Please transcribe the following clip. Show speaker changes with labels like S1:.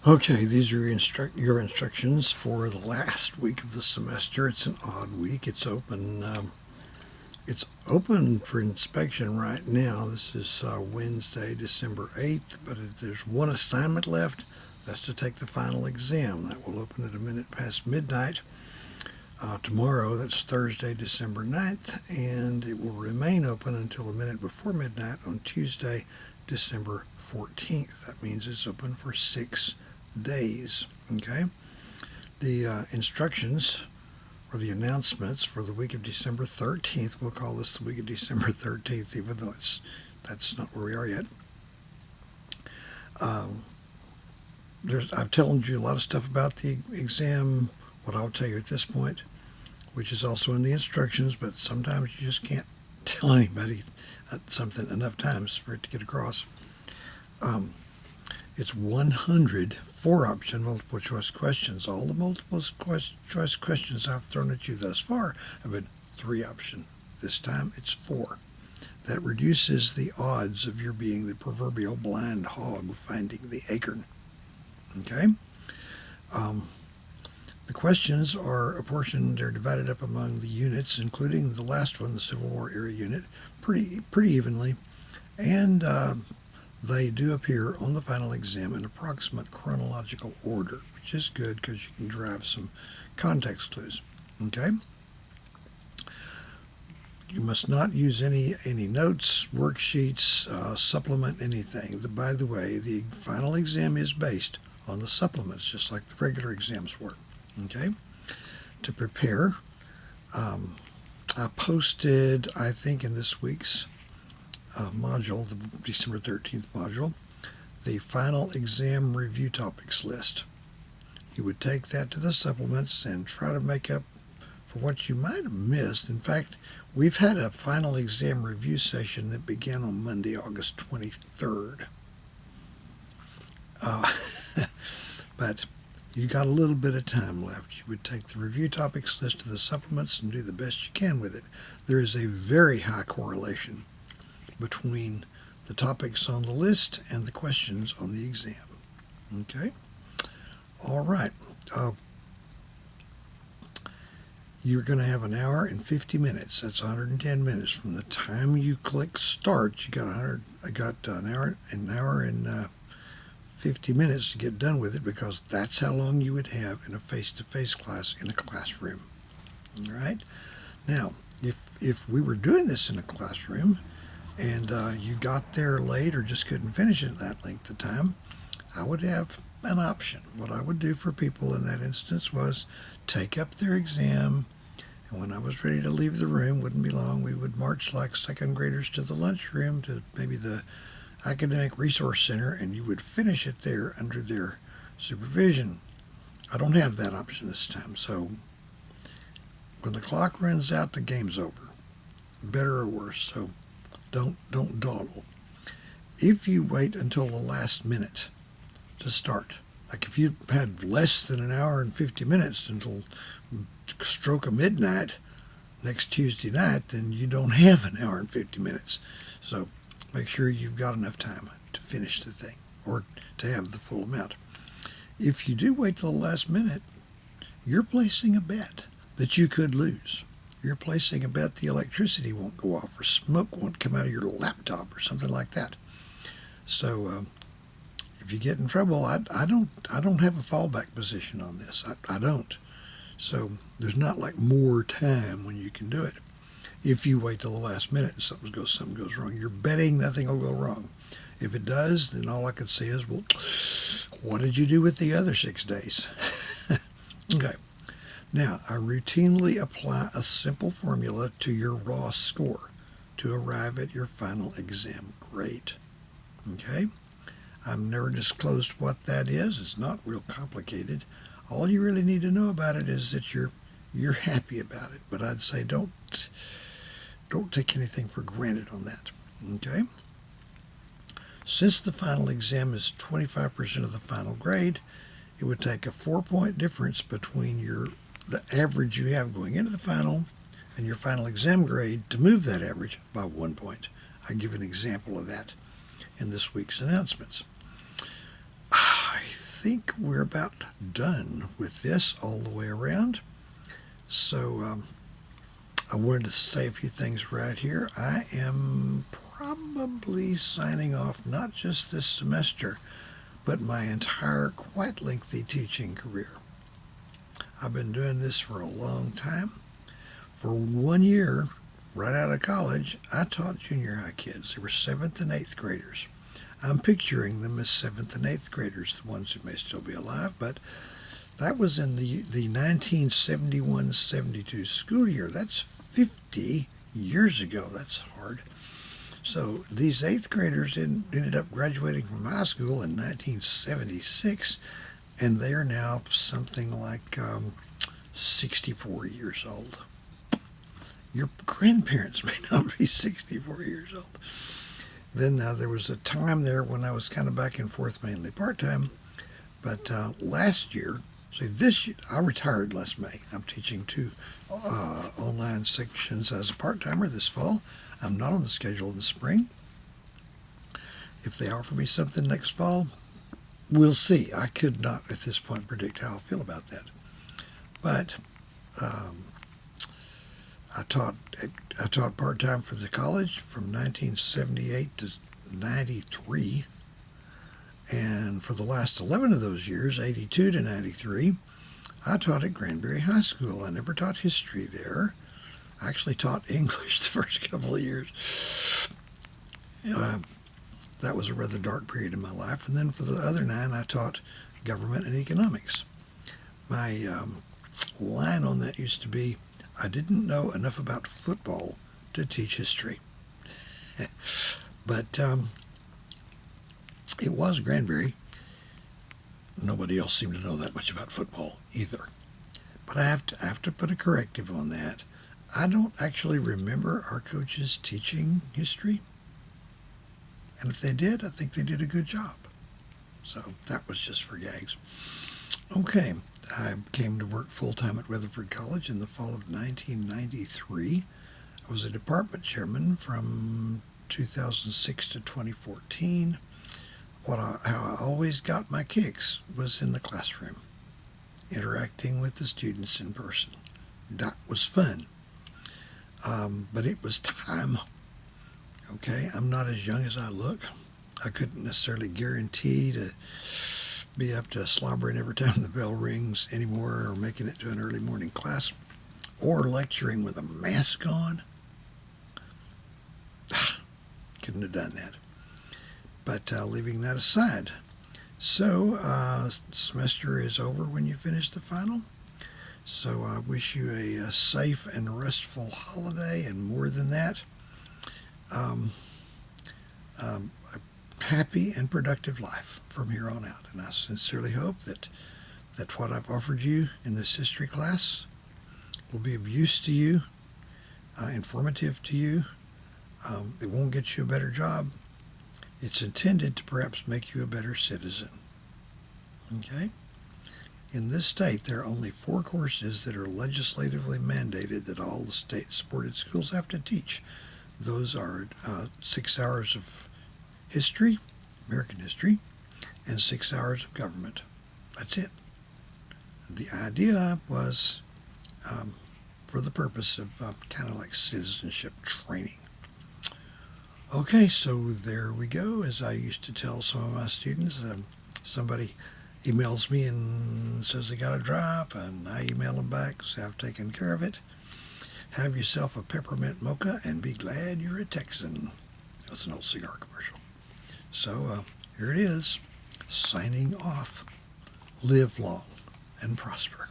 S1: Okay, these are your instructions for the last week of the semester. It's an odd week. It's open. It's open for inspection right now. This is Wednesday, December 8th, but there's one assignment left. That's to take the final exam. That will open at a minute past midnight. Tomorrow, that's Thursday, December 9th, and it will remain open until a minute before midnight on Tuesday, December 14th. That means it's open for 6 days. Okay, the instructions or the announcements for the week of December 13th, we'll call this the week of December 13th, even though that's not where we are yet. I've told you a lot of stuff about the exam. What I'll tell you at this point, which is also in the instructions, but sometimes you just can't tell anybody something enough times for it to get across. It's 100 4-option multiple choice questions. All the multiple choice questions I've thrown at you thus far have been 3-option. This time it's 4. That reduces the odds of your being the proverbial blind hog finding the acorn. Okay? The questions are apportioned, they're divided up among the units, including the last one, the Civil War era unit, pretty evenly. And they do appear on the final exam in approximate chronological order, which is good because you can derive some context clues. Okay? You must not use any notes, worksheets, supplement anything. By the way, the final exam is based on the supplements, just like the regular exams were. Okay? To prepare, I posted, I think in this week's module, the December 13th module, the final exam review topics list. You would take that to the supplements and try to make up for what you might have missed. In fact, we've had a final exam review session that began on Monday, August 23rd. But you got a little bit of time left. You would take the review topics list to the supplements and do the best you can with it. There is a very high correlation between the topics on the list and the questions on the exam. Okay? All right. You're going to have an hour and 50 minutes. That's 110 minutes. From the time you click start, you got an hour and 50 minutes to get done with it, because that's how long you would have in a face-to-face class in a classroom. All right? Now, if we were doing this in a classroom, and you got there late or just couldn't finish it in that length of time, I would have an option. What I would do for people in that instance was take up their exam, and when I was ready to leave the room, wouldn't be long, we would march like second graders to the lunchroom, to maybe the Academic Resource Center, and you would finish it there under their supervision. I don't have that option this time, so when the clock runs out, the game's over. Better or worse, so don't dawdle. If you wait until the last minute to start, like if you had less than an hour and 50 minutes until stroke of midnight next Tuesday night, then you don't have an hour and 50 minutes. So make sure you've got enough time to finish the thing or to have the full amount. If you do wait till the last minute, you're placing a bet that you could lose. You're placing a bet the electricity won't go off or smoke won't come out of your laptop or something like that. So if you get in trouble, I don't have a fallback position on this. I don't. So there's not like more time when you can do it. If you wait till the last minute and something goes wrong, you're betting nothing will go wrong. If it does, then all I could say is, well, what did you do with the other 6 days? Okay. Now, I routinely apply a simple formula to your raw score to arrive at your final exam grade. Okay? I've never disclosed what that is. It's not real complicated. All you really need to know about it is that you're happy about it. But I'd say don't take anything for granted on that. Okay? Since the final exam is 25% of the final grade, it would take a 4-point difference between the average you have going into the final and your final exam grade to move that average by 1 point. I give an example of that in this week's announcements. I think we're about done with this all the way around. So I wanted to say a few things right here. I am probably signing off not just this semester, but my entire quite lengthy teaching career. I've been doing this for a long time. For 1 year, right out of college, I taught junior high kids. They were 7th and 8th graders. I'm picturing them as 7th and 8th graders, the ones who may still be alive, but that was in the 1971-72 school year. That's 50 years ago. That's hard. So these 8th graders ended up graduating from high school in 1976, and they are now something like 64 years old. Your grandparents may not be 64 years old. Then there was a time there when I was kind of back and forth, mainly part-time. But last year, this year, I retired last May. I'm teaching 2 online sections as a part-timer this fall. I'm not on the schedule in the spring. If they offer me something next fall, we'll see. I could not at this point predict how I'll feel about that. But I taught part-time for the college from 1978 to 93. And for the last 11 of those years, 82 to 93, I taught at Granbury High School. I never taught history there. I actually taught English the first couple of years. That was a rather dark period in my life. And then for the other 9, I taught government and economics. My line on that used to be, I didn't know enough about football to teach history. But it was Granbury. Nobody else seemed to know that much about football either. But I have to put a corrective on that. I don't actually remember our coaches teaching history. And if they did, I think they did a good job. So that was just for gags. Okay, I came to work full-time at Weatherford College in the fall of 1993. I was a department chairman from 2006 to 2014. How I always got my kicks was in the classroom, interacting with the students in person. That was fun. But it was time. Okay, I'm not as young as I look. I couldn't necessarily guarantee to be up to slobbering every time the bell rings anymore, or making it to an early morning class, or lecturing with a mask on. Couldn't have done that. But leaving that aside, so semester is over when you finish the final. So I wish you a safe and restful holiday, and more than that, a happy and productive life from here on out. And I sincerely hope that what I've offered you in this history class will be of use to you, informative to you. It won't get you a better job. It's intended to perhaps make you a better citizen. Okay? In this state, there are only 4 courses that are legislatively mandated that all the state-supported schools have to teach. Those are 6 hours of history, American history, and 6 hours of government. That's it. The idea was for the purpose of kind of like citizenship training. Okay, so there we go. As I used to tell some of my students, somebody emails me and says they got a drop, and I email them back, say I've taken care of it. Have yourself a peppermint mocha and be glad you're a Texan. That's an old cigar commercial. So here it is, signing off. Live long and prosper.